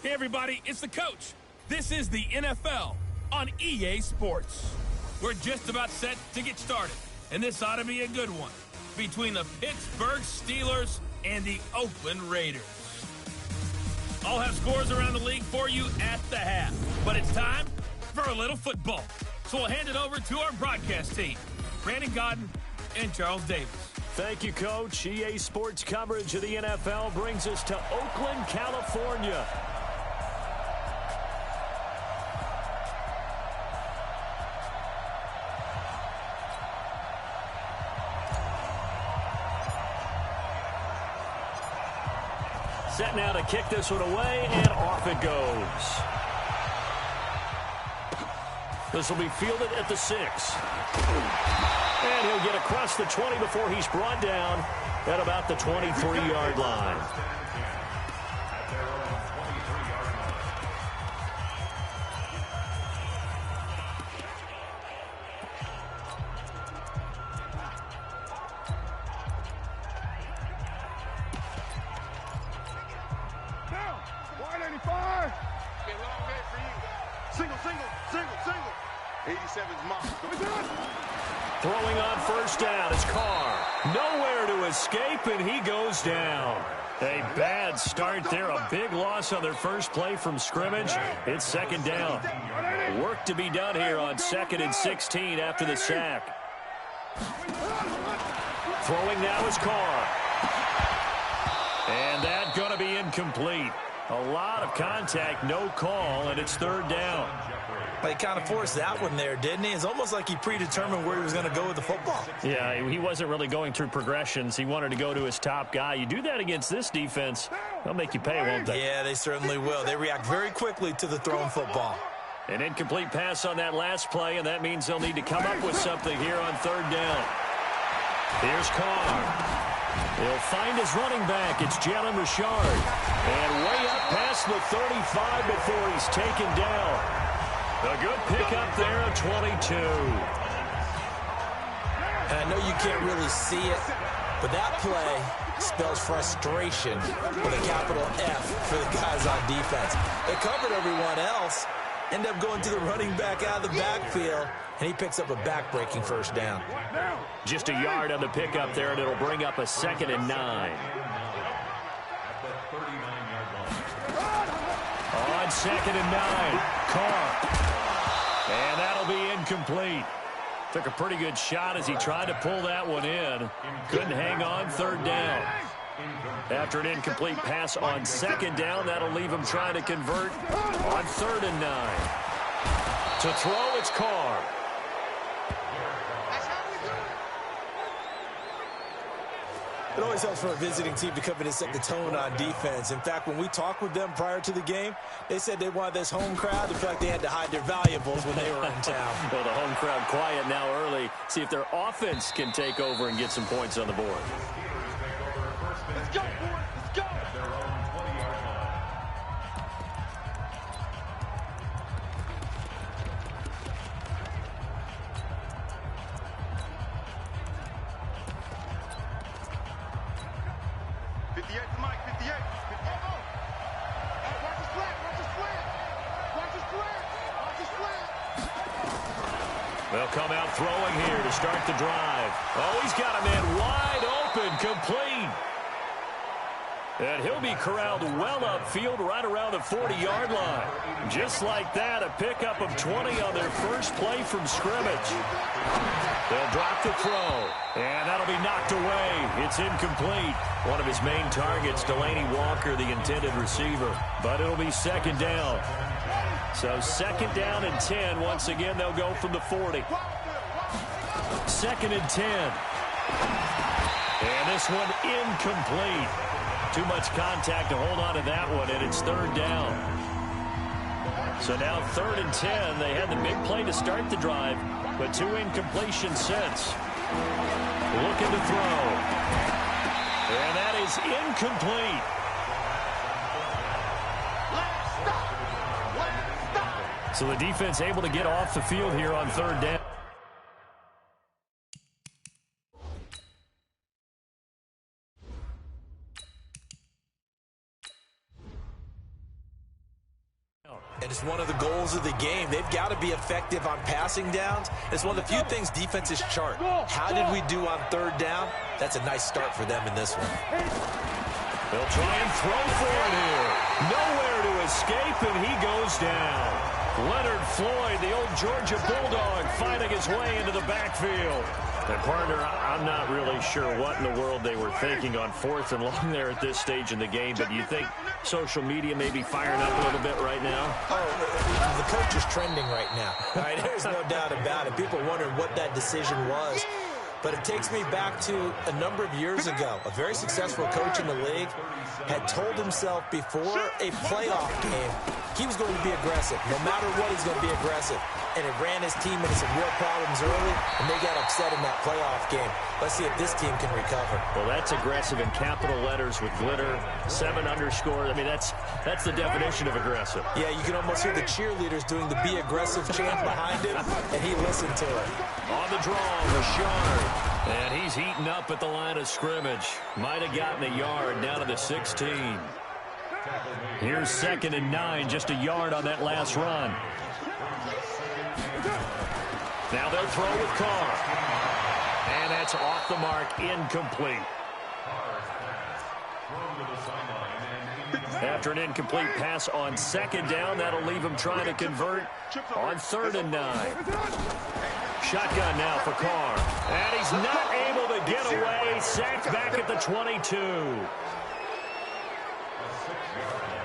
Hey, everybody, it's the coach. This is the NFL on EA Sports. We're just about set to get started, and this ought to be a good one between the Pittsburgh Steelers and the Oakland Raiders. I'll have scores around the league for you at the half, but it's time for a little football. So we'll hand it over to our broadcast team, Brandon Godden and Charles Davis. Thank you, Coach. EA Sports coverage of the NFL brings us to Oakland, California. Set now to kick this one away, and off it goes. This will be fielded at the 6. And he'll get across the 20 before he's brought down at about the 23-yard line. Throwing on first down is Carr. Nowhere to escape, and he goes down. A bad start there. A big loss on their first play from scrimmage. It's second down. Work to be done here on 2nd and 16 after the sack. Throwing now is Carr. And that's going to be incomplete. A lot of contact, no call, and it's third down. He kind of forced that one there, didn't he? It's almost like he predetermined where he was going to go with the football. Yeah, he wasn't really going through progressions. He wanted to go to his top guy. You do that against this defense, they'll make you pay, won't they? Yeah, they certainly will. They react very quickly to the thrown football. An incomplete pass on that last play, and that means they'll need to come up with something here on third down. Here's Carr. He'll find his running back. It's Jalen Richard. And way up past the 35 before he's taken down. A good pickup there at 22. And I know you can't really see it, but that play spells frustration with a capital F for the guys on defense. They covered everyone else, end up going to the running back out of the backfield, and he picks up a back-breaking first down. Just a yard on the pickup there, and it'll bring up a 2nd and 9. On 2nd and 9, Carr. And that'll be incomplete. Took a pretty good shot as he tried to pull that one in. Couldn't hang on third down. After an incomplete pass on second down, that'll leave him trying to convert on 3rd and 9. To throw, it's Carr. It always helps for a visiting team to come in and set the tone on defense. In fact, when we talked with them prior to the game, they said they wanted this home crowd to feel like they had to hide their valuables when they were in town. Well, the home crowd quiet now early. See if their offense can take over and get some points on the board. Let's go, boys. Let's go. They'll come out throwing here to start the drive. Oh, he's got a man wide open, complete. And he'll be corralled well upfield right around the 40-yard line. Just like that, a pickup of 20 on their first play from scrimmage. They'll drop the throw, and that'll be knocked away. It's incomplete. One of his main targets, Delaney Walker, the intended receiver. But it'll be second down. So 2nd down and 10. Once again, they'll go from the 40. 2nd and 10. And this one incomplete. Too much contact to hold on to that one, and it's 3rd down. So now 3rd and 10. They had the big play to start the drive, but 2 incompletions since. Looking to throw. And that is incomplete. So the defense able to get off the field here on 3rd down. And it's one of the goals of the game. They've got to be effective on passing downs. It's one of the few things defenses chart. How did we do on third down? That's a nice start for them in this one. They'll try and throw for it here. Nowhere to escape, and he goes down. Leonard Floyd, the old Georgia Bulldog, fighting his way into the backfield. And, partner, I'm not really sure what in the world they were thinking on 4th and long there at this stage in the game, but do you think social media may be firing up a little bit right now? Oh, the coach is trending right now. All right, there's no doubt about it. People wondering what that decision was. But it takes me back to a number of years ago. A very successful coach in the league had told himself before a playoff game he was going to be aggressive. No matter what, he's going to be aggressive. And it ran his team into some real problems early, and they got upset in that playoff game. Let's see if this team can recover. Well, that's aggressive in capital letters with glitter, 7 underscore. I mean, that's the definition of aggressive. Yeah, you can almost hear the cheerleaders doing the "Be Aggressive" chant behind him, and he listened to it. On the draw, Rashard. And he's heating up at the line of scrimmage. Might have gotten a yard down to the 16. Here's 2nd and 9, just a yard on that last run. Now they'll throw with Carr. And that's off the mark, incomplete. After an incomplete pass on 2nd down, that'll leave him trying to convert on 3rd and 9. Shotgun now for Carr. And he's not able to get away. Sacked back at the 22.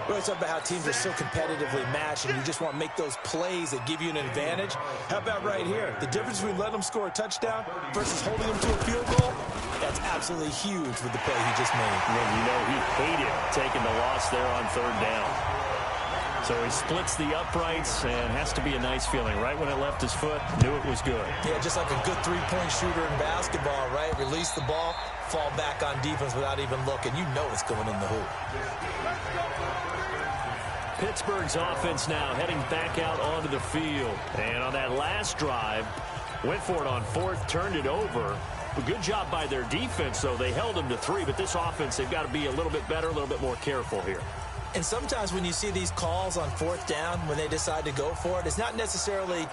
We always talk about how teams are so competitively matched, and you just want to make those plays that give you an advantage. How about right here? The difference between letting them score a touchdown versus holding them to a field goal, that's absolutely huge with the play he just made. And you know he hated taking the loss there on 3rd down. So he splits the uprights, and has to be a nice feeling. Right when it left his foot, knew it was good. Yeah, just like a good three-point shooter in basketball, right? Release the ball, fall back on defense without even looking. You know it's going in the hoop. Pittsburgh's offense now heading back out onto the field. And on that last drive, went for it on 4th, turned it over. A good job by their defense, though. They held them to 3, but this offense, they've got to be a little bit better, a little bit more careful here. And sometimes when you see these calls on 4th down, when they decide to go for it, it's not necessarily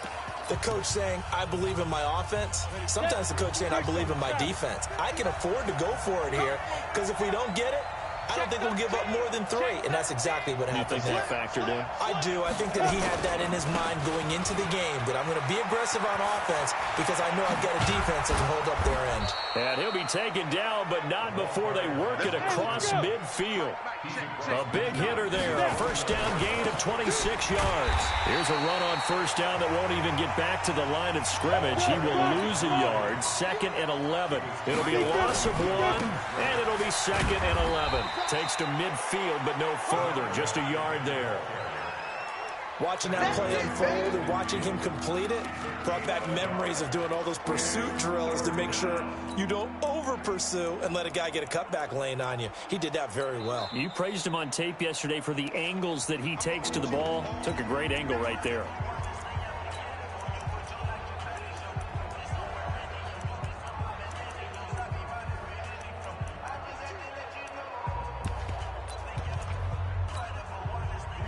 the coach saying, I believe in my offense. Sometimes the coach saying, I believe in my defense. I can afford to go for it here, because if we don't get it, I don't think we'll give up more than 3, and that's exactly what happened. You think that factored in? I do. I think that he had that in his mind going into the game, that I'm going to be aggressive on offense because I know I've got a defense that can hold up their end. And he'll be taken down, but not before they work it across midfield. A big hitter there, a 1st down gain of 26 yards. Here's a run on 1st down that won't even get back to the line of scrimmage. He will lose a yard, 2nd and 11. It'll be a loss of 1, and it'll be 2nd and 11. Takes to midfield, but no further. Just a yard there. Watching that play unfold and watching him complete it brought back memories of doing all those pursuit drills to make sure you don't over-pursue and let a guy get a cutback lane on you. He did that very well. You praised him on tape yesterday for the angles that he takes to the ball. Took a great angle right there.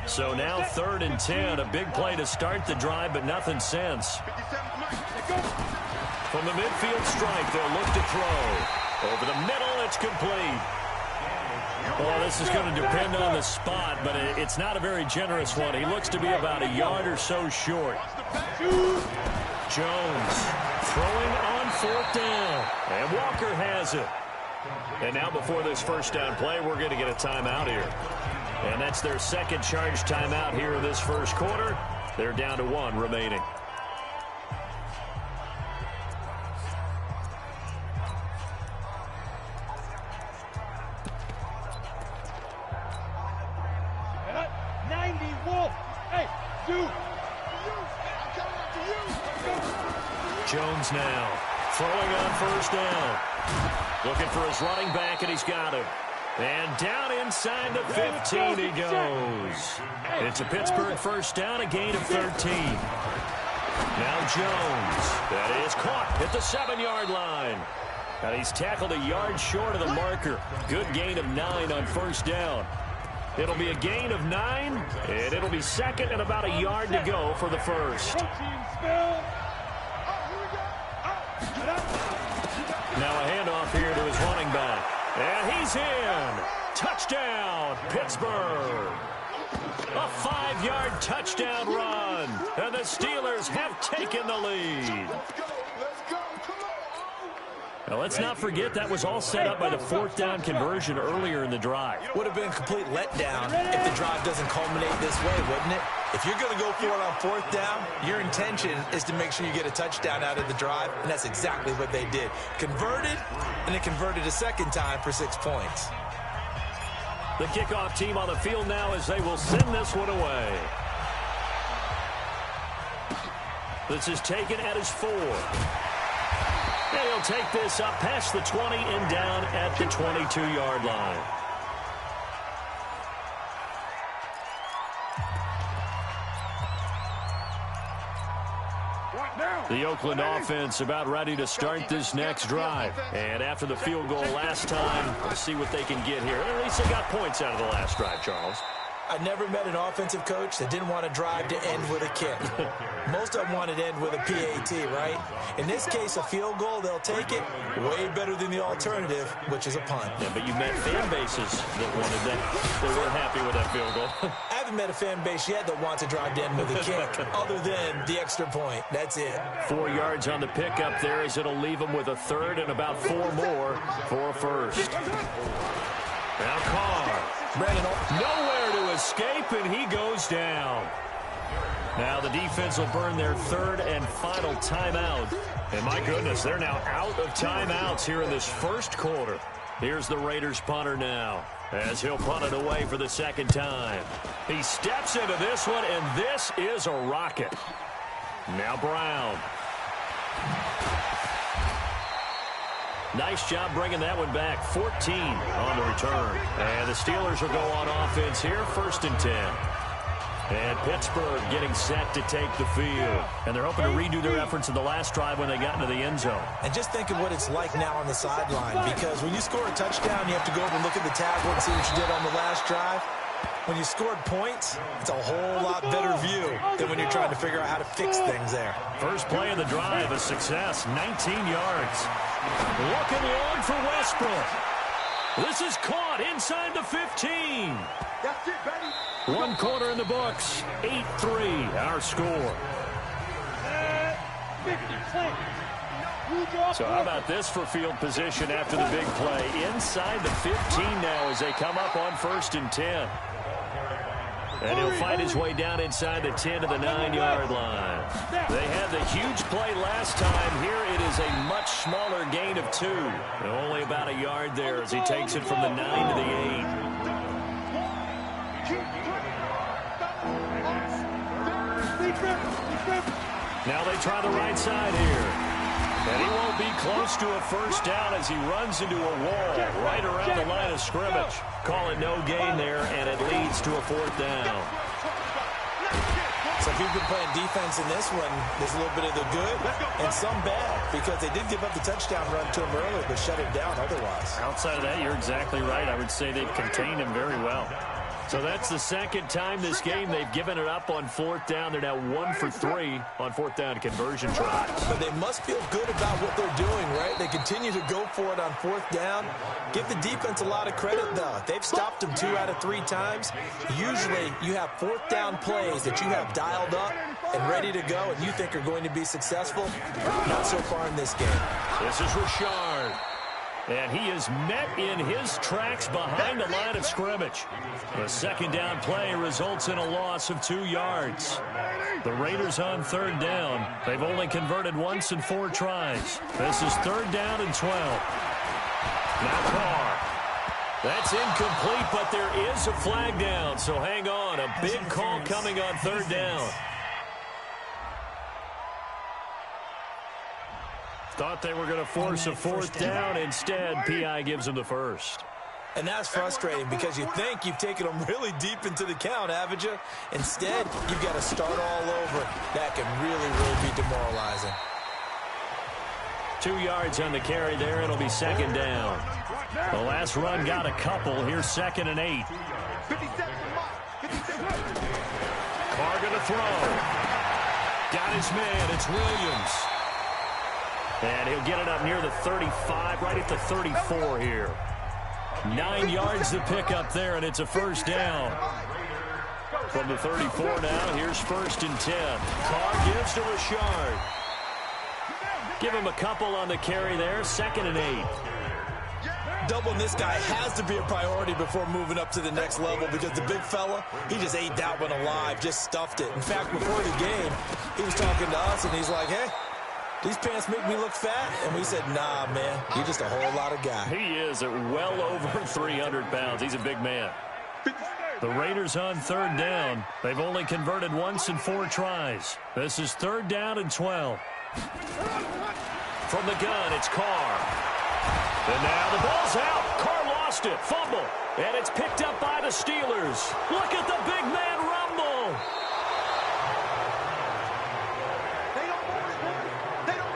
So now 3rd and 10, a big play to start the drive, but nothing since. From the midfield strike, they'll look to throw. Over the middle, it's complete. Well, this is going to depend on the spot, but it's not a very generous one. He looks to be about a yard or so short. Jones throwing on 4th down, and Walker has it. And now before this 1st down play, we're going to get a timeout here. And that's their 2nd charge timeout here in this 1st quarter. They're down to 1 remaining. Jones now throwing on 1st down. Looking for his running back, and he's got him. And down inside the 15 he goes. It's a Pittsburgh 1st down, a gain of 13. Now Jones. That is caught at the 7-yard line. And he's tackled a yard short of the marker. Good gain of 9 on 1st down. It'll be a gain of 9, and it'll be second and about a yard to go for the first. Now a handoff here to his running back. And he's in. Touchdown, Pittsburgh. A 5-yard touchdown run. And the Steelers have taken the lead. Now, let's not forget that was all set up by the 4th down conversion earlier in the drive. Would have been a complete letdown if the drive doesn't culminate this way, wouldn't it? If you're going to go for it on 4th down, your intention is to make sure you get a touchdown out of the drive, and that's exactly what they did. Converted, and it converted a second time for 6 points. The kickoff team on the field now as they will send this one away. This is taken at his 4. And he'll take this up past the 20 and down at the 22-yard line. The Oakland offense about ready to start this next drive. And after the field goal last time, let's see what they can get here. At least they got points out of the last drive, Charles. I never met an offensive coach that didn't want to drive to end with a kick. Most of them wanted to end with a PAT, right? In this case, a field goal, they'll take it. Way better than the alternative, which is a punt. Yeah, but you met fan bases that wanted that. They weren't happy with that field goal. I haven't met a fan base yet that wants to drive to end with a kick, other than the extra point. That's it. 4 yards on the pickup there as it'll leave them with a 3rd and about 4 more for a first. Now Carr. Brandon, Nowhere to escape, and he goes down. Now the defense will burn their 3rd and final timeout. And my goodness, they're now out of timeouts here in this first quarter. Here's the Raiders punter now as he'll punt it away for the 2nd time. He steps into this one, and this is a rocket. Now Brown. Nice job bringing that one back. 14 on the return. And the Steelers will go on offense here, 1st and 10. And Pittsburgh getting set to take the field. And they're hoping to redo their efforts in the last drive when they got into the end zone. and just think of what it's like now on the sideline, because when you score a touchdown, you have to go over and look at the tablet and see what you did on the last drive. When you scored points, it's a whole lot better view than when you're trying to figure out how to fix things there. First play of the drive, a success, 19 yards. Looking long for Westbrook. This is caught inside the 15. That's it, baby. 1 quarter in the books, 8-3, our score. 50, So how about this for field position after the big play? Inside the 15 now as they come up on 1st and 10. And he'll fight his way down inside the 10 to the 9-yard line. They had the huge play last time. Here it is a much smaller gain of 2. And only about a yard there as he takes it from the 9 to the 8. Now they try the right side here. And he won't be close to a first down as he runs into a wall right around the line of scrimmage. Call it no gain there, and it leads to a 4th down. So if you've been playing defense in this one, there's a little bit of the good and some bad, because they did give up the touchdown run to him earlier, but shut him down otherwise. Outside of that, you're exactly right. I would say they've contained him very well. So that's the 2nd time this game they've given it up on 4th down. They're now 1 for 3 on 4th down conversion tries. But they must feel good about what they're doing, right? They continue to go for it on 4th down. Give the defense a lot of credit, though. They've stopped them 2 out of 3 times. Usually, you have 4th down plays that you have dialed up and ready to go and you think are going to be successful. Not so far in this game. This is Richard. And he is met in his tracks behind the line of scrimmage. The 2nd down play results in a loss of 2 yards. The Raiders on 3rd down. They've only converted once in 4 tries. This is 3rd down and 12. Now Carr. That's incomplete, but there is a flag down, so hang on. A big call coming on 3rd down. Thought they were going to force a 4th down. Instead, P.I. gives them the first. And that's frustrating because you think you've taken them really deep into the count, haven't you? Instead, you've got to start all over. That can really be demoralizing. 2 yards on the carry there. It'll be 2nd down. The last run got a couple. Here's 2nd and 8. Carr going to throw. Got his man. It's Williams. And he'll get it up near the 35, right at the 34 here. 9 yards to pick up there, and it's a first down. From the 34 now, here's 1st and 10. Carr gives to Richard. Give him a couple on the carry there. 2nd and 8. Doubling this guy has to be a priority before moving up to the next level because the big fella, he just ate that one alive, just stuffed it. In fact, before the game, he was talking to us, and he's like, hey, these pants make me look fat. And we said, nah, man, you're just a whole lot of guy. He is at well over 300 pounds. He's a big man. The Raiders on 3rd down. They've only converted once in 4 tries. This is 3rd down and 12. From the gun, it's Carr. And now the ball's out. Carr lost it. Fumble. And it's picked up by the Steelers. Look at the big man rumble.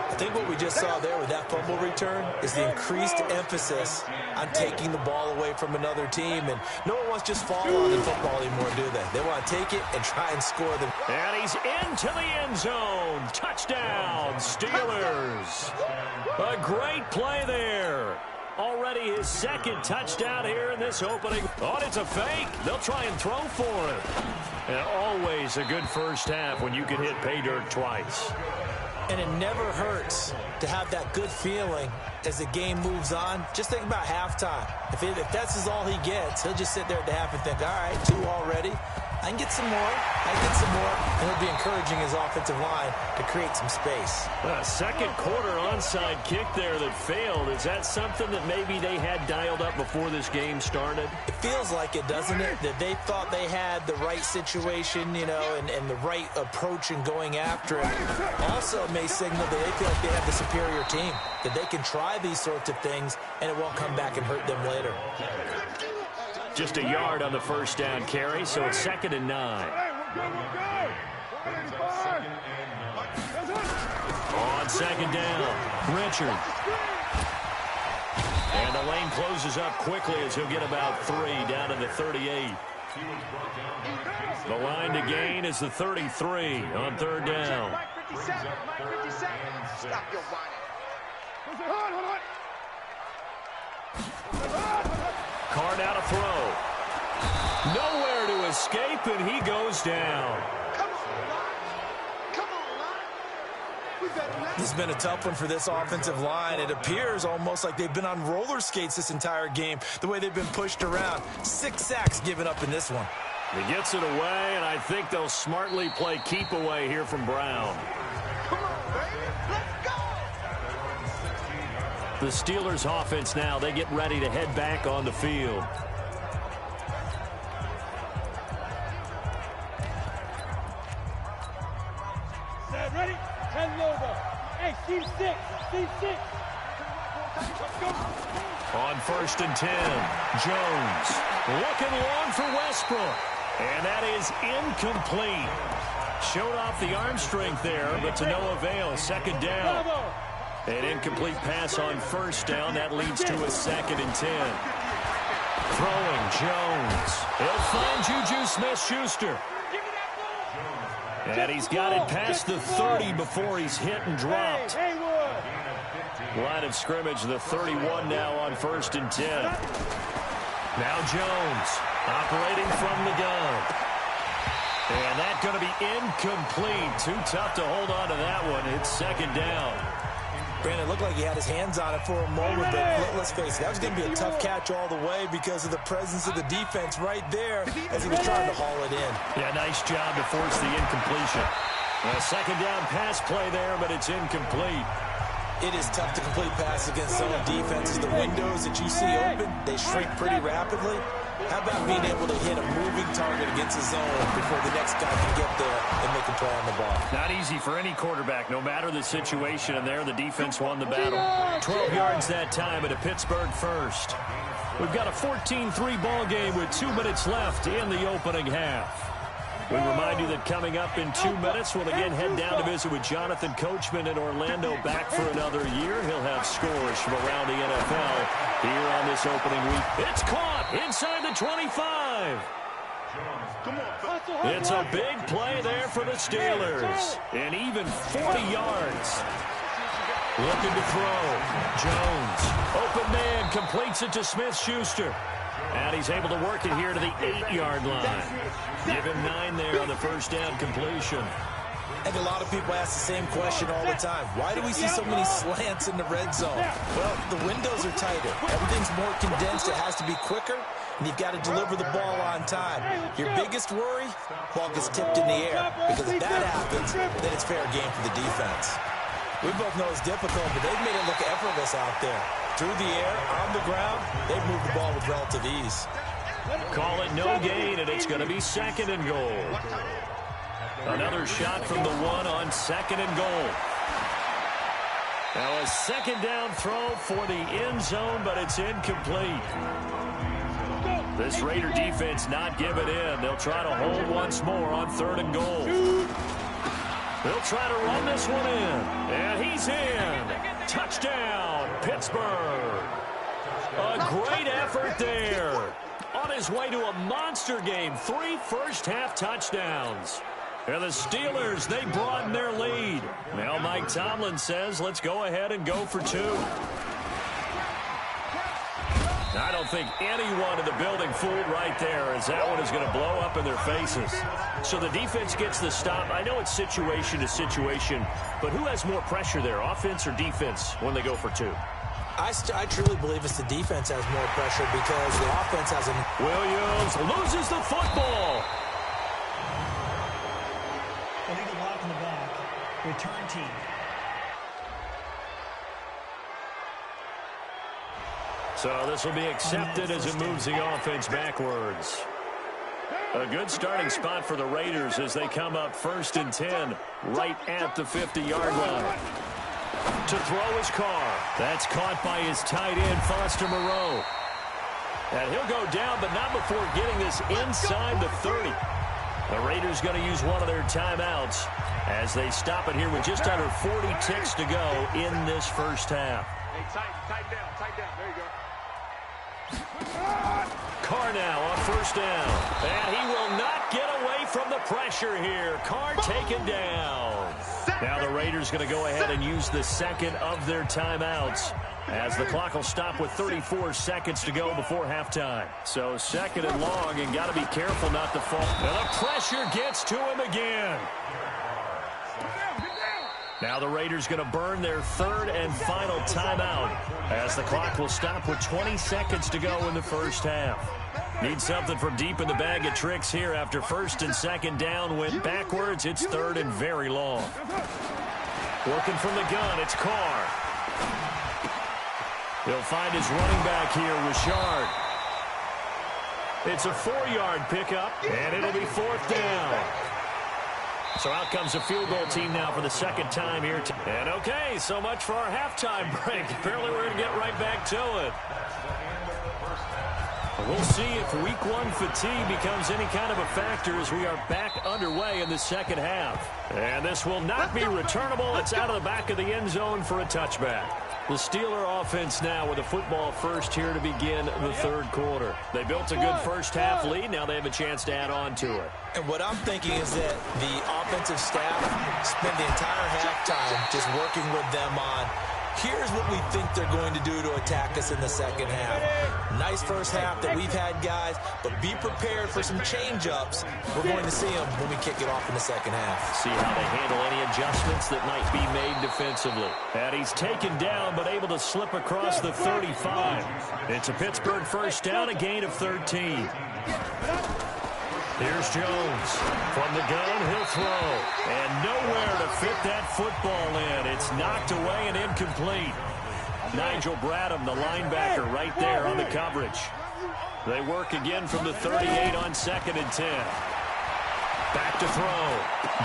I think what we just saw there with that fumble return is the increased emphasis on taking the ball away from another team. And no one wants to just fall on in football anymore, do they? They want to take it and try and score them. And he's into the end zone. Touchdown, Steelers. A great play there. Already his 2nd touchdown here in this opening. Oh, it's a fake. They'll try and throw for it. And always a good first half when you can hit pay dirt twice. And it never hurts to have that good feeling as the game moves on. Just think about halftime. If that's all he gets, he'll just sit there at the half and think, all right, 2 already. I can get some more. And he'll be encouraging his offensive line to create some space. A 2nd quarter onside kick there that failed. Is that something that maybe they had dialed up before this game started? It feels like it, doesn't it? That they thought they had the right situation, you know, and the right approach in going after it. Also, it may signal that they feel like they have the superior team, that they can try these sorts of things, and it won't come back and hurt them later. Just a yard on the first down carry, so it's 2nd and 9. On 2nd down, Richard. And the lane closes up quickly as he'll get about 3 down to the 38. The line to gain is the 33 on 3rd down. Stop your whining. Carr now to throw. Nowhere to escape, and he goes down. Come on, line. This has been a tough one for this offensive line. It appears almost like they've been on roller skates this entire game, the way they've been pushed around. 6 sacks given up in this one. He gets it away, and I think they'll smartly play keep away here from Brown. Come on, baby. Let's go. The Steelers offense now, they get ready to head back on the field. Set, ready? 10 over. Hey, team 6. Let's go. On 1st and 10, Jones looking long for Westbrook. And that is incomplete. Showed off the arm strength there, but to no avail. 2nd down. An incomplete pass on 1st down. That leads to a 2nd and 10. Throwing Jones. He'll find Juju Smith-Schuster. And he's got it past the 30 before he's hit and dropped. Line of scrimmage, the 31 now on 1st and 10. Now Jones operating from the gun. And that's going to be incomplete. Too tough to hold on to that one. It's 2nd down. Brandon, it looked like he had his hands on it for a moment, but let's face it, that was going to be a tough catch all the way because of the presence of the defense right there as he was trying to haul it in. Yeah, nice job to force the incompletion. A 2nd down pass play there, but it's incomplete. It is tough to complete passes against zone defenses. The windows that you see open, they shrink pretty rapidly. How about being able to hit a moving target against a zone before the next guy can get there and make a play on the ball? Not easy for any quarterback, no matter the situation, and there the defense won the battle. 12 yards that time at a Pittsburgh first. We've got a 14-3 ball game with 2 minutes left in the opening half. We remind you that coming up in 2 minutes, we'll again head down to visit with Jonathan Coachman in Orlando, back for another year. He'll have scores from around the NFL here on this opening week. It's caught inside the 25. It's a big play there for the Steelers. And even 40 yards. Looking to throw. Jones. Open man. Completes it to Smith-Schuster. And he's able to work it here to the 8-yard line. Give him 9 there on the first down completion. And a lot of people ask the same question all the time. Why do we see so many slants in the red zone? Well, the windows are tighter. Everything's more condensed. It has to be quicker, and you've got to deliver the ball on time. Your biggest worry, ball gets tipped in the air. Because if that happens, then it's fair game for the defense. We both know it's difficult, but they've made it look effortless out there. Through the air, on the ground, they've moved the ball with relative ease. Call it no gain, and it's going to be 2nd and goal. Another shot from the 1 on 2nd and goal. Now a 2nd down throw for the end zone, but it's incomplete. This Raider defense not giving in. They'll try to hold once more on 3rd and goal. They'll try to run this one in. And he's in. Touchdown, Pittsburgh. A great effort there. On his way to a monster game. 3 first-half touchdowns. And the Steelers, they broaden their lead. Now Mike Tomlin says, let's go ahead and go for 2. I don't think anyone in the building fooled right there, as that one is going to blow up in their faces. So the defense gets the stop. I know it's situation to situation, but who has more pressure there, offense or defense, when they go for 2? I truly believe it's the defense has more pressure because the offense has a... Williams loses the football. Illegal block in the back. Return team. So this will be accepted as it moves the offense backwards. A good starting spot for the Raiders as they come up 1st and 10 right at the 50-yard line. To throw his Carr. That's caught by his tight end, Foster Moreau. And he'll go down, but not before getting this inside the 30. The Raiders going to use one of their timeouts as they stop it here with just under 40 ticks to go in this first half. Hey, tighten down. There you go. Carr now on 1st down. And he will not get away from the pressure here. Carr taken down. Now the Raiders going to go ahead and use the 2nd of their timeouts as the clock will stop with 34 seconds to go before halftime. So 2nd and long, and got to be careful not to fall. And the pressure gets to him again. Now the Raiders going to burn their 3rd and final timeout as the clock will stop with 20 seconds to go in the first half. Need something from deep in the bag of tricks here after 1st and 2nd down went backwards. It's 3rd and very long. Working from the gun, it's Carr. He'll find his running back here, Richard. It's a 4-yard pickup, and it'll be 4th down. So out comes a field goal team now for the 2nd time here. And okay, so much for our halftime break. Apparently we're going to get right back to it. We'll see if week 1 fatigue becomes any kind of a factor as we are back underway in the 2nd half. And this will not be returnable. It's out of the back of the end zone for a touchback. The Steeler offense now with a football first here to begin the 3rd quarter. They built a good first-half lead. Now they have a chance to add on to it. And what I'm thinking is that the offensive staff spent the entire halftime just working with them on, here's what we think they're going to do to attack us in the 2nd half. Nice first half that we've had, guys, but be prepared for some change-ups. We're going to see them when we kick it off in the 2nd half. See how they handle any adjustments that might be made defensively. And he's taken down, but able to slip across the 35. It's a Pittsburgh first down, a gain of 13. Here's Jones. From the gun, he'll throw. And nowhere to fit that football in. It's knocked away and incomplete. Nigel Bradham, the linebacker, right there on the coverage. They work again from the 38 on 2nd and 10. Back to throw.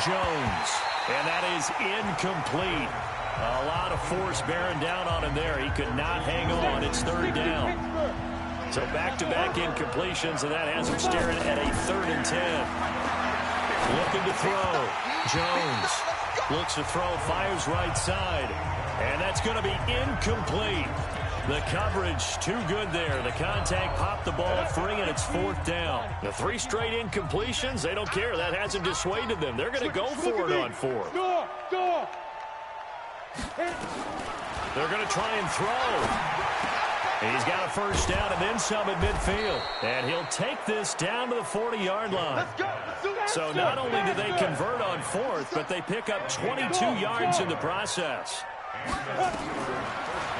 Jones. And that is incomplete. A lot of force bearing down on him there. He could not hang on. It's 3rd down. So back-to-back incompletions, and that has him staring at a 3rd and 10. Looking to throw. Jones looks to throw, fires right side. And that's going to be incomplete. The coverage too good there. The contact popped the ball free, and it's 4th down. The 3 straight incompletions, they don't care. That hasn't dissuaded them. They're going to go for it on 4th. They're going to try and throw. He's got a first down and then some at midfield. And he'll take this down to the 40-yard line. So not only do they convert on 4th, but they pick up 22 yards in the process.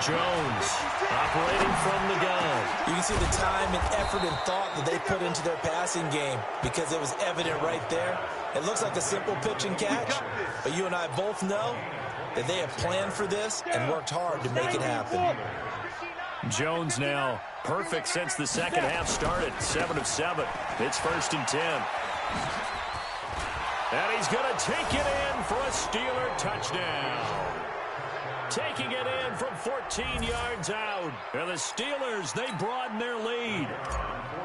Jones operating from the gun. You can see the time and effort and thought that they put into their passing game because it was evident right there. It looks like a simple pitch and catch, but you and I both know that they have planned for this and worked hard to make it happen. Jones now perfect since the second half started. 7 of 7. It's 1st and 10. And he's going to take it in for a Steeler touchdown. Taking it in from 14 yards out. And the Steelers, they broaden their lead.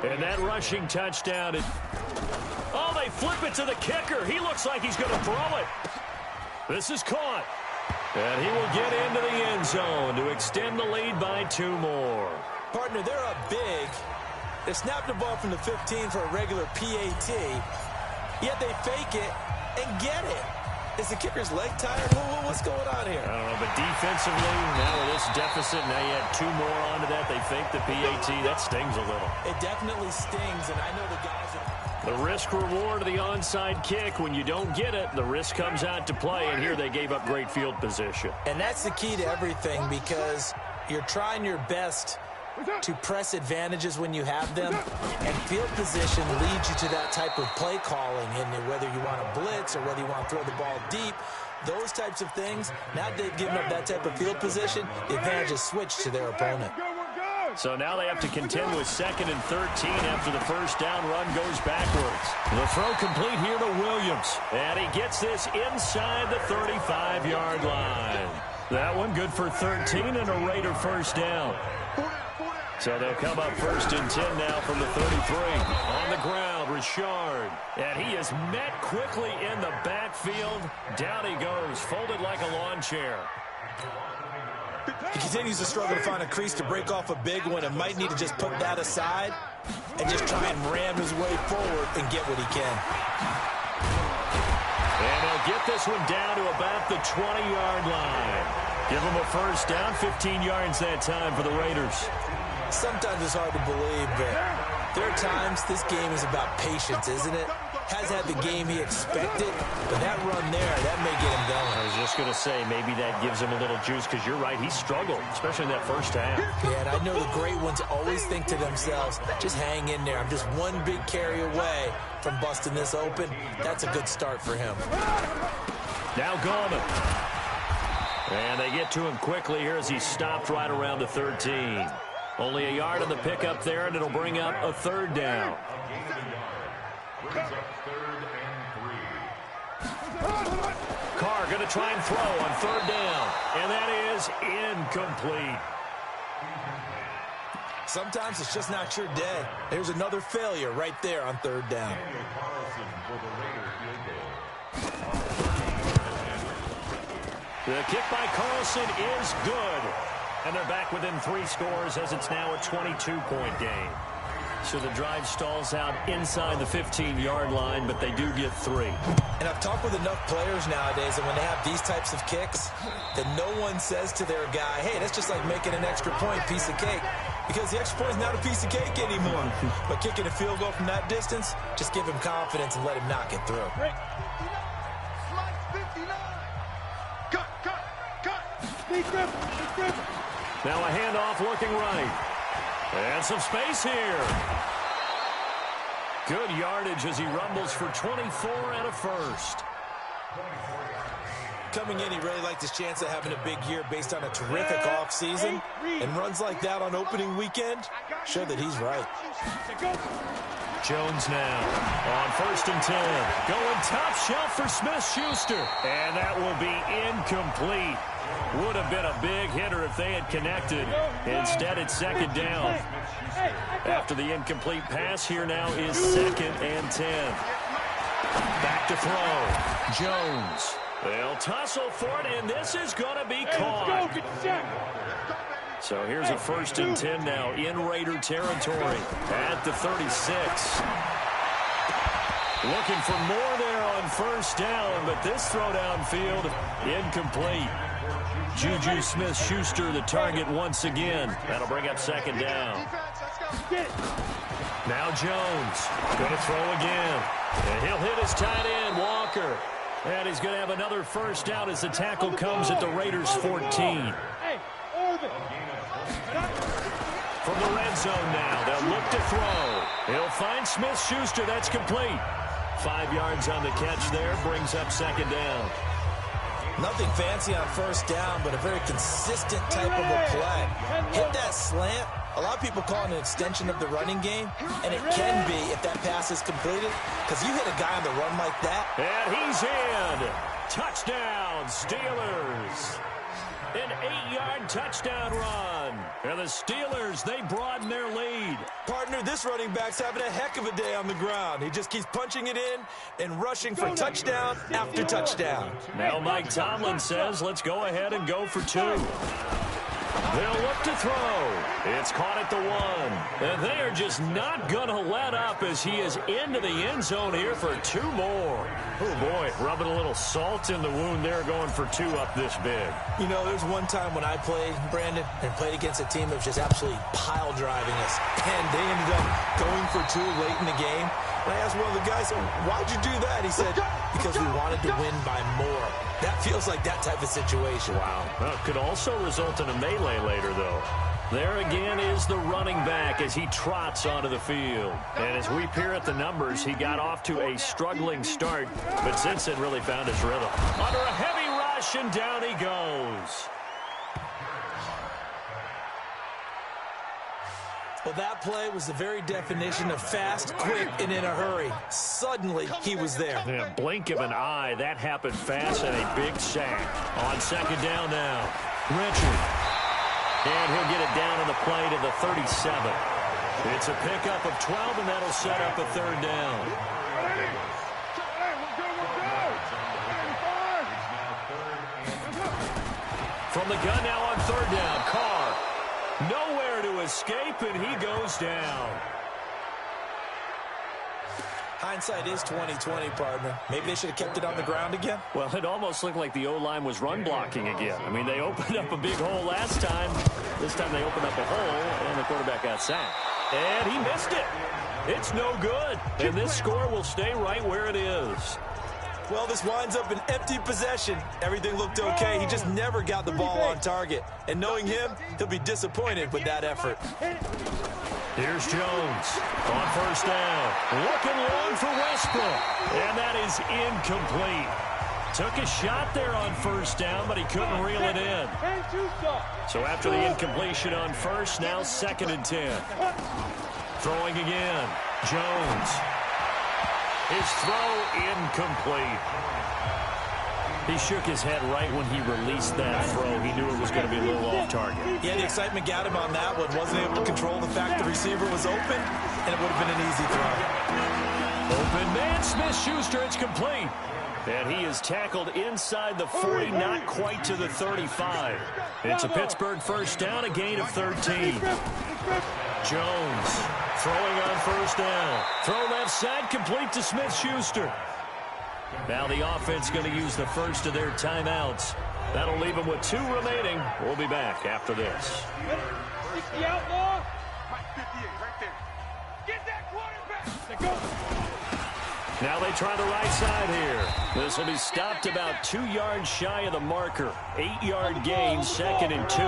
And that rushing touchdown. Oh, they flip it to the kicker. He looks like he's going to throw it. This is caught. And he will get into the end zone to extend the lead by 2 more. Partner, they're up big. They snapped the ball from the 15 for a regular PAT. Yet they fake it and get it. Is the kicker's leg tired? What's going on here? I don't know, but defensively, now with this deficit, now you add 2 more onto that. They fake the PAT. That stings a little. It definitely stings, and I know the guys are... The risk-reward of the onside kick, when you don't get it, the risk comes out to play, and here they gave up great field position. And that's the key to everything, because you're trying your best to press advantages when you have them, and field position leads you to that type of play calling, and whether you want to blitz or whether you want to throw the ball deep, those types of things. Now that they've given up that type of field position, the advantage is switched to their opponent. So now they have to contend with 2nd and 13 after the first down run goes backwards. The throw complete here to Williams, and he gets this inside the 35-yard line. That one good for 13 and a Raider first down. So they'll come up 1st and 10 now from the 33. On the ground, Richard. And he is met quickly in the backfield. Down he goes, folded like a lawn chair. He continues to struggle to find a crease to break off a big one and might need to just put that aside and just try and ram his way forward and get what he can. And he'll get this one down to about the 20-yard line. Give him a first down, 15 yards that time for the Raiders. Sometimes it's hard to believe, but there are times this game is about patience, isn't it? Has had the game he expected, but that run there, that may get him going. I was just going to say, maybe that gives him a little juice, because you're right, he struggled, especially in that first half. Yeah, and I know the great ones always think to themselves, just hang in there. I'm just one big carry away from busting this open. That's a good start for him. Now Gallman. And they get to him quickly here as he stopped right around the 13. Only a yard on the pickup there, and it'll bring up a 3rd down. Carr going to try and throw on 3rd down, and that is incomplete. Sometimes it's just not your day. There's another failure right there on 3rd down. The kick by Carlson is good. And they're back within 3 scores as it's now a 22-point game. So the drive stalls out inside the 15-yard line, but they do get 3. And I've talked with enough players nowadays that when they have these types of kicks, that no one says to their guy, hey, that's just like making an extra point, piece of cake. Because the extra point is not a piece of cake anymore. But kicking a field goal from that distance, just give him confidence and let him knock it through. Now a handoff looking right. And some space here. Good yardage as he rumbles for 24 and a first. Coming in, he really liked his chance of having a big year based on a terrific offseason. And runs like that on opening weekend show that he's right. Jones now on 1st and 10. Going top shelf for Smith-Schuster. And that will be incomplete. Would have been a big hitter if they had connected. Instead, it's 2nd down. After the incomplete pass, here now is 2nd and 10. Back to throw. Jones. They'll tussle for it, and this is going to be caught. So here's a 1st and 10 now in Raider territory at the 36. Looking for more there on 1st down, but this throw downfield incomplete. Juju Smith-Schuster the target once again. That'll bring up 2nd down. Now Jones going to throw again. And he'll hit his tight end, Walker. And he's going to have another 1st down as the tackle comes at the Raiders' 14. From the red zone now, they'll look to throw. He'll find Smith-Schuster. That's complete. 5 yards on the catch there, brings up 2nd down. Nothing fancy on 1st down, but a very consistent type of a play. Hit that slant. A lot of people call it an extension of the running game, and it can be if that pass is completed, because you hit a guy on the run like that. And he's in. Touchdown, Steelers. An 8-yard touchdown run. And the Steelers, they broaden their lead. Partner, this running back's having a heck of a day on the ground. He just keeps punching it in and rushing for touchdown after touchdown. Now Mike Tomlin says, let's go ahead and go for 2. They'll look to throw. It's caught at the 1. And they are just not going to let up as he is into the end zone here for 2 more. Oh, boy, rubbing a little salt in the wound there, going for 2 up this big. You know, there's one time when I played, Brandon, and played against a team that was just absolutely pile driving us. And they ended up going for 2 late in the game. And I asked one of the guys, why'd you do that? He said, because we wanted to win by more. That feels like that type of situation. Wow. Well, could also result in a melee later, though. There again is the running back as he trots onto the field. And as we peer at the numbers, he got off to a struggling start, but since then really found his rhythm. Under a heavy rush, and down he goes. Well, that play was the very definition of fast, quick, and in a hurry. Suddenly, he was there. In a blink of an eye, that happened fast, and a big sack. On 2nd down now, Richard. And he'll get it down on the play to the 37. It's a pickup of 12, and that'll set up a 3rd down. From the gun now on 3rd down, Carr. Nowhere to escape, and he goes down. Hindsight is 20/20, partner. Maybe they should have kept it on the ground again. Well, it almost looked like the O-line was run blocking again. I mean, they opened up a big hole last time. This time they opened up a hole, and the quarterback got sacked. And he missed it. It's no good. And this score will stay right where it is. Well, this winds up an empty possession. Everything looked okay. He just never got the ball on target. And knowing him, he'll be disappointed with that effort. Here's Jones on 1st down. Looking long for Westbrook. And that is incomplete. Took a shot there on 1st down, but he couldn't reel it in. So after the incompletion on 1st, now 2nd and 10. Throwing again. Jones. His throw incomplete. He shook his head right when he released that throw. He knew it was going to be a little off target. Yeah, the excitement got him on that one. Wasn't able to control the fact the receiver was open, and it would have been an easy throw. Open man, Smith-Schuster, it's complete. And he is tackled inside the 40, not quite to the 35. It's a Pittsburgh 1st down, a gain of 13. Jones throwing on 1st down. Throw left side, complete to Smith-Schuster. Now the offense going to use the first of their timeouts. That'll leave them with 2 remaining. We'll be back after this. The outlaw. Right, 58, right there. Get that quarterback. Go. Now they try the right side here. This will be stopped about 2 yards shy of the marker. 8-yard gain, 2nd and 2.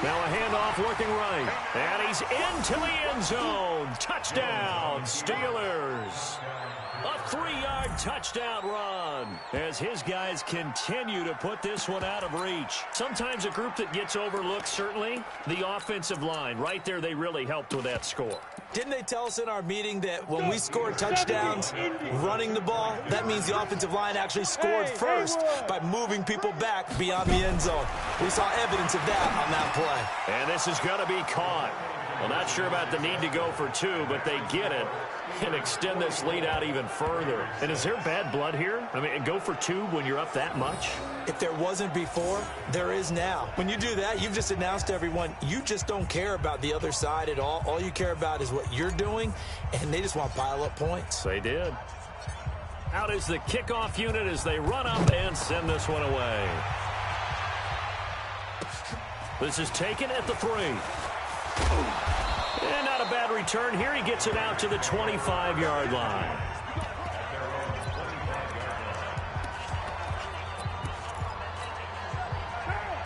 Now a handoff looking right. And he's into the end zone. Touchdown, Steelers. A 3-yard touchdown run as his guys continue to put this one out of reach. Sometimes a group that gets overlooked, certainly, the offensive line. Right there, they really helped with that score. Didn't they tell us in our meeting that when we score touchdowns running the ball, that means the offensive line actually scored first by moving people back beyond the end zone? We saw evidence of that on that play. And this is going to be caught. Well, not sure about the need to go for 2, but they get it and extend this lead out even further. And is there bad blood here? I mean, go for 2 when you're up that much? If there wasn't before, there is now. When you do that, you've just announced to everyone, you just don't care about the other side at all. All you care about is what you're doing, and they just want to pile up points. They did. Out is the kickoff unit as they run up and send this one away. This is taken at the 3. And not a bad return here. He gets it out to the 25-yard line.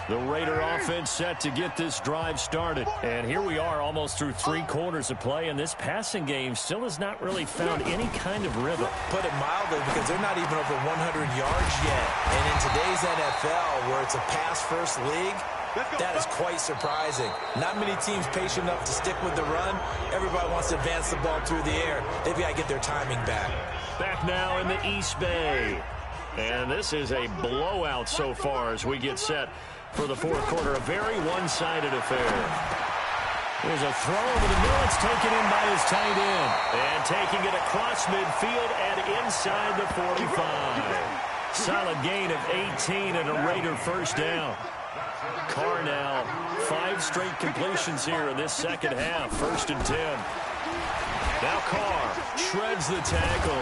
The Raider offense set to get this drive started. And here we are almost through 3 quarters of play, and this passing game still has not really found any kind of rhythm. Put it mildly, because they're not even over 100 yards yet. And in today's NFL, where it's a pass-first league, that is quite surprising. Not many teams patient enough to stick with the run. Everybody wants to advance the ball through the air. They've got to get their timing back. Back now in the East Bay. And this is a blowout so far as we get set for the 4th quarter. A very one-sided affair. There's a throw over the middle. It's taken in by his tight end. And taking it across midfield and inside the 45. Solid gain of 18 and a Raider first down. Carr now 5 straight completions here in this second half. 1st and 10. Now Carr shreds the tackle.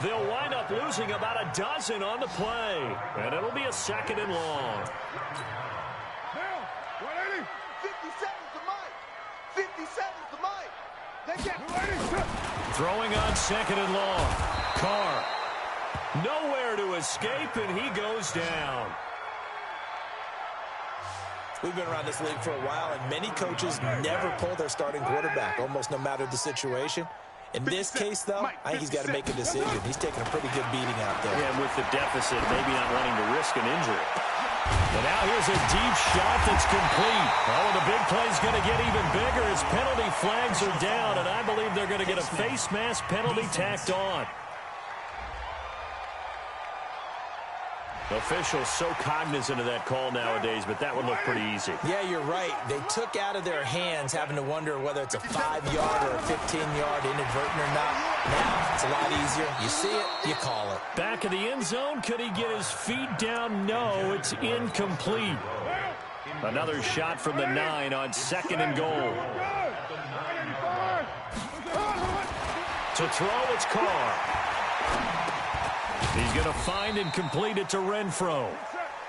They'll wind up losing about a dozen on the play. And it'll be a 2nd and long. Now, 180. 50 seconds to Mike. 50 seconds to Mike. They get Throwing on 2nd and long. Carr. Nowhere to escape, and he goes down. We've been around this league for a while, and many coaches never pull their starting quarterback, almost no matter the situation. In this case, though, I think he's got to make a decision. He's taking a pretty good beating out there. Yeah, and with the deficit, maybe not wanting to risk an injury. And now here's a deep shot that's complete. Oh, and the big play's going to get even bigger as penalty flags are down, and I believe they're going to get a face mask penalty tacked on. Officials so cognizant of that call nowadays, but that would look pretty easy. Yeah, you're right. They took out of their hands having to wonder whether it's a 5-yard or a 15-yard inadvertent or not. Now it's a lot easier. You see it, you call it. Back of the end zone. Could he get his feet down? No, it's incomplete. Another shot from the 9 on 2nd and goal. To throw, it's Carr. He's going to find and complete it to Renfro.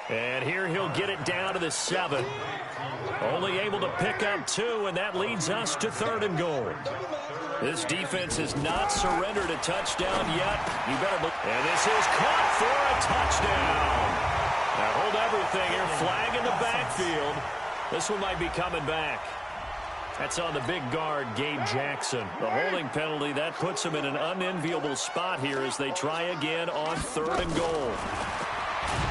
And here he'll get it down to the 7. Only able to pick up 2, and that leads us to 3rd and goal. This defense has not surrendered a touchdown yet. You better look. And this is caught for a touchdown. Now hold everything here. Flag in the backfield. This one might be coming back. That's on the big guard, Gabe Jackson. The holding penalty, that puts him in an unenviable spot here as they try again on 3rd and goal.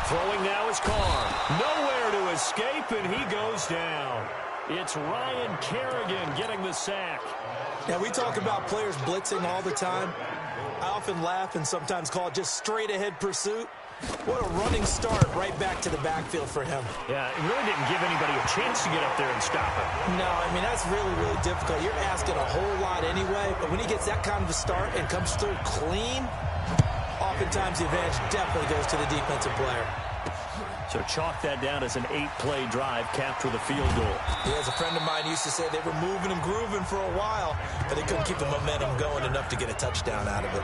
Throwing now is Carr. Nowhere to escape, and he goes down. It's Ryan Kerrigan getting the sack. Now, we talk about players blitzing all the time. I often laugh and sometimes call it just straight-ahead pursuit. What a running start right back to the backfield for him. Yeah, it really didn't give anybody a chance to get up there and stop him. No, I mean, that's really, really difficult. You're asking a whole lot anyway, but when he gets that kind of a start and comes through clean, oftentimes the advantage definitely goes to the defensive player. So chalk that down as an 8-play drive capped with a field goal. Yeah, as a friend of mine used to say, they were moving and grooving for a while, but they couldn't keep the momentum going enough to get a touchdown out of it.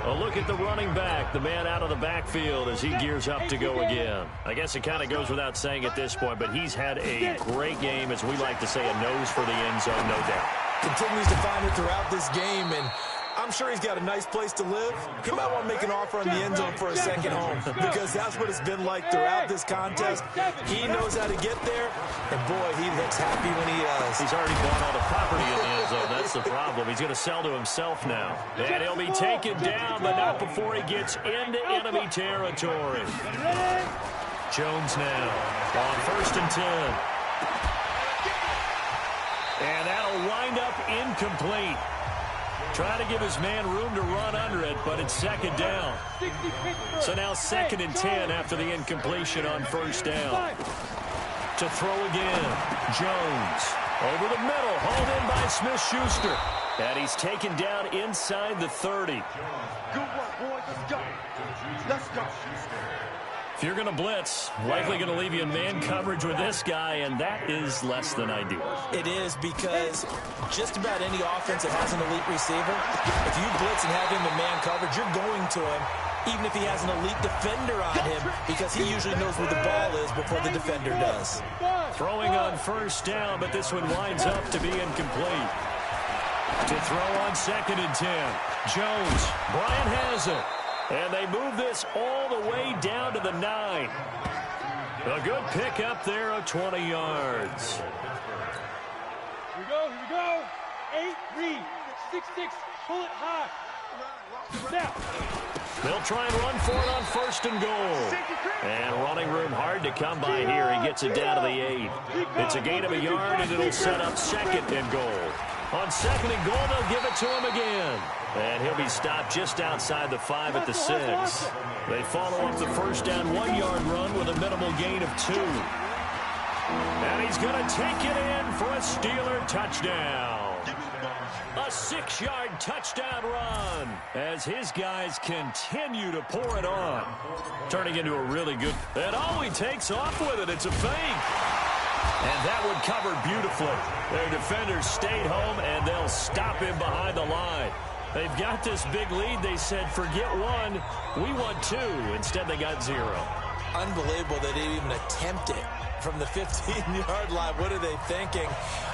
A look at the running back, the man out of the backfield as he gears up to go again. I guess it kind of goes without saying at this point, but he's had a great game, as we like to say, a nose for the end zone, no doubt. Continues to find it throughout this game, and I'm sure he's got a nice place to live. He might want to make an offer on the end zone for a second home, because that's what it's been like throughout this contest. He knows how to get there, and boy, he looks happy when he does. He's already bought all the property in the end zone. That's the problem. He's going to sell to himself now. And he'll be taken down, but not before he gets into enemy territory. Jones now on 1st and 10. And that'll wind up incomplete. Trying to give his man room to run under it, but it's second down. So now 2nd and 10 after the incompletion on first down. To throw again, Jones. Over the middle, hauled in by Smith-Schuster. And he's taken down inside the 30. Good work, boys. Let's go. Let's go. If you're going to blitz, likely going to leave you in man coverage with this guy, and that is less than ideal. It is, because just about any offense that has an elite receiver, if you blitz and have him in man coverage, you're going to him, even if he has an elite defender on him, because he usually knows where the ball is before the defender does. Throwing on first down, but this one winds up to be incomplete. To throw on 2nd and 10. Jones. Bryant has it. And they move this all the way down to the 9. A good pickup there of 20 yards. Here we go. 8, read. 6-6, pull it high. Now. They'll try and run for it on 1st and goal. And running room hard to come by here. He gets it down to the 8. It's a gain of a yard, and it'll set up 2nd and goal. On 2nd and goal, they'll give it to him again. And he'll be stopped just outside the 5 at the 6. They follow up the first down 1-yard run with a minimal gain of 2. And he's going to take it in for a Steeler touchdown. A 6-yard touchdown run as his guys continue to pour it on. Turning into a really good... And oh, he takes off with it. It's a fake. And that one covered beautifully. Their defenders stayed home, and they'll stop him behind the line. They've got this big lead. They said, forget 1, we want 2. Instead, they got 0. Unbelievable they didn't even attempt it from the 15-yard line. What are they thinking?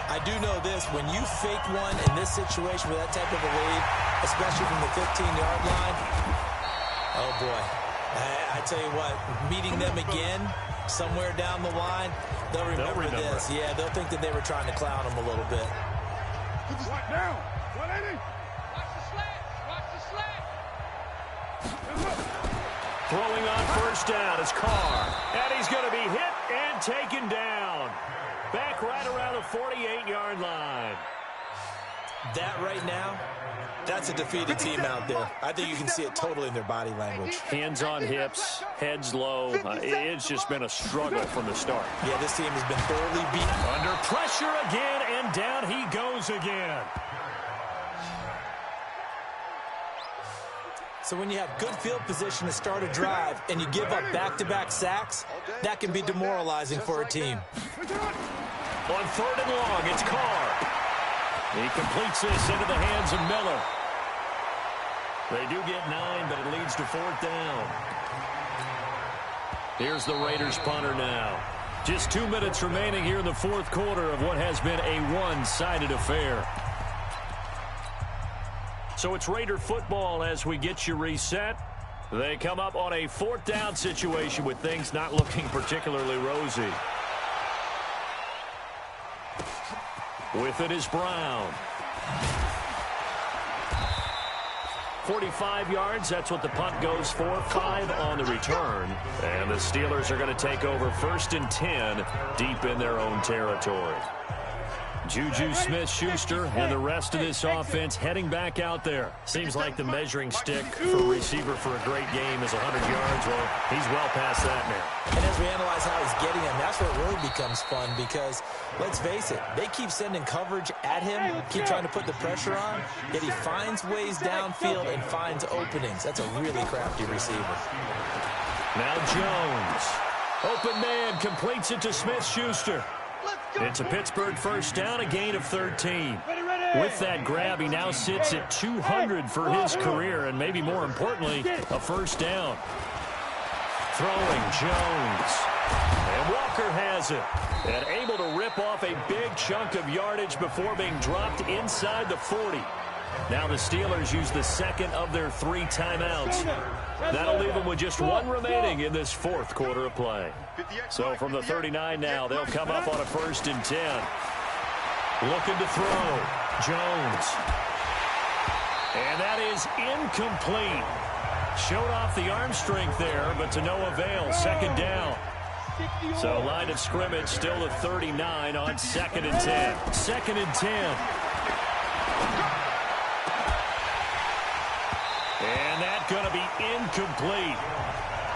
I do know this. When you fake one in this situation with that type of a lead, especially from the 15-yard line, oh, boy. I tell you what, meeting them again somewhere down the line, they'll remember this. Yeah, they'll think that they were trying to clown them a little bit. What now? 180. Throwing on first down is Carr. And he's going to be hit and taken down. Back right around the 48-yard line. That right now, that's a defeated team out there. I think you can see it totally in their body language. Hands on hips, heads low. It's just been a struggle from the start. Yeah, this team has been thoroughly beaten. Under pressure again, and down he goes again. So when you have good field position to start a drive and you give up back-to-back sacks, that can be demoralizing for a team. On 3rd and long, it's Carr. He completes this into the hands of Miller. They do get 9, but it leads to 4th down. Here's the Raiders punter now. Just 2 minutes remaining here in the 4th quarter of what has been a one-sided affair. So it's Raider football as we get you reset. They come up on a 4th down situation with things not looking particularly rosy. With it is Brown. 45 yards, that's what the punt goes for. 5 on the return. And the Steelers are going to take over 1st and 10 deep in their own territory. Juju Smith-Schuster and the rest of this offense heading back out there. Seems like the measuring stick for a receiver for a great game is 100 yards. Well, he's well past that now. And as we analyze how he's getting him, that's where it really becomes fun because, let's face it, they keep sending coverage at him, keep trying to put the pressure on, yet he finds ways downfield and finds openings. That's a really crafty receiver. Now Jones. Open man completes it to Smith-Schuster. It's a Pittsburgh first down, a gain of 13. With that grab, he now sits at 200 for his career, and maybe more importantly, a first down. Throwing Jones. And Walker has it. And able to rip off a big chunk of yardage before being dropped inside the 40. Now the Steelers use the second of their 3 timeouts. That'll leave them with just 1 remaining in this 4th quarter of play. So from the 39 now, they'll come up on a 1st and 10. Looking to throw. Jones. And that is incomplete. Showed off the arm strength there, but to no avail. 2nd down. So line of scrimmage still the 39 on 2nd and 10. 2nd and 10. going to be incomplete.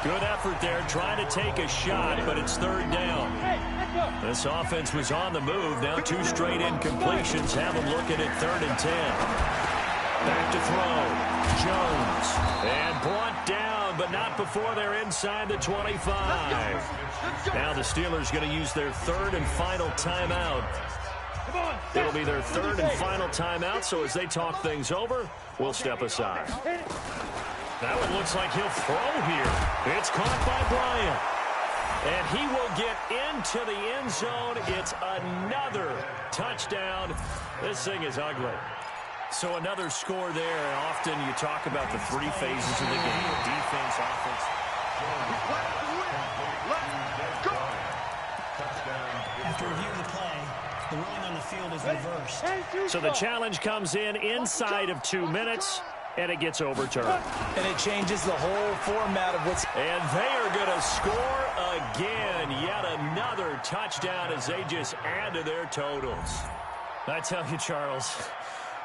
Good effort there, trying to take a shot, but it's third down. This offense was on the move. Now 2 straight incompletions have them looking at 3rd and 10. Back to throw. Jones. And brought down, but not before they're inside the 25. Now the Steelers going to use their 3rd and final timeout. It'll be their 3rd and final timeout, so as they talk things over, we'll step aside. That one looks like he'll throw here. It's caught by Bryant. And he will get into the end zone. It's another touchdown. This thing is ugly. So another score there. And often you talk about the 3 phases of the game. Defense, offense. After reviewing the play, the ruling on the field is reversed. So the challenge comes in inside of 2 minutes. And it gets overturned. And it changes the whole format of what's... And they are going to score again. Yet another touchdown as they just add to their totals. I tell you, Charles,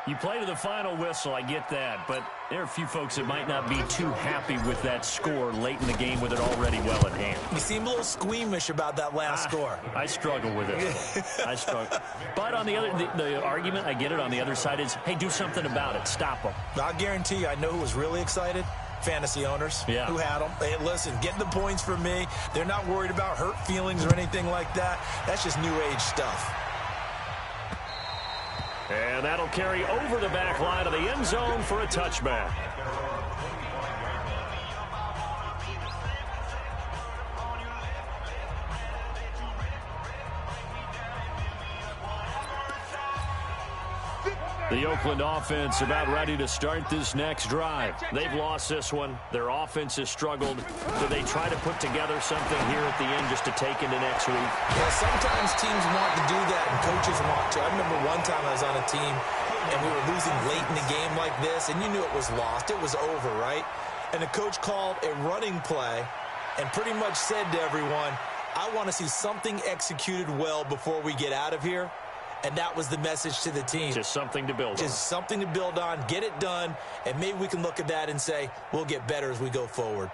you play to the final whistle, I get that. But there are a few folks that might not be too happy with that score late in the game with it already well at hand. You seem a little squeamish about that last score. I struggle with it. I struggle. But on the other, the argument, I get it, on the other side is, hey, do something about it. Stop them. I guarantee you, I know who was really excited. Fantasy owners who had them. Hey, listen, get the points for me. They're not worried about hurt feelings or anything like that. That's just new age stuff. And that'll carry over the back line of the end zone for a touchback. The Oakland offense about ready to start this next drive. They've lost this one. Their offense has struggled. Do they try to put together something here at the end just to take into next week? Yeah, sometimes teams want to do that and coaches want to. I remember one time I was on a team and we were losing late in the game like this, and you knew it was lost. It was over, right? And the coach called a running play and pretty much said to everyone, I want to see something executed well before we get out of here. And that was the message to the team. Just something to build on. Just something to build on, get it done, and maybe we can look at that and say, we'll get better as we go forward.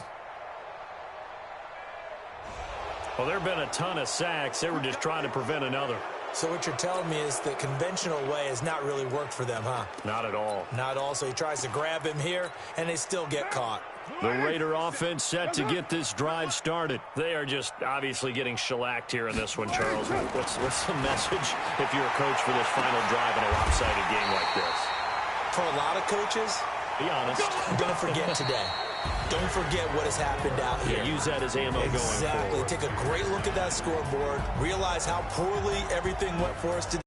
Well, there have been a ton of sacks. They were just trying to prevent another. So what you're telling me is the conventional way has not really worked for them, huh? Not at all. Not at all. So he tries to grab him here, and they still get caught. The Raider offense set to get this drive started. They are just obviously getting shellacked here in this one, Charles. What's the message if you're a coach for this final drive in a lopsided game like this? For a lot of coaches, be honest, don't forget today. Don't forget what has happened out here. Yeah, use that as ammo going forward. Exactly. Take a great look at that scoreboard. Realize how poorly everything went for us today.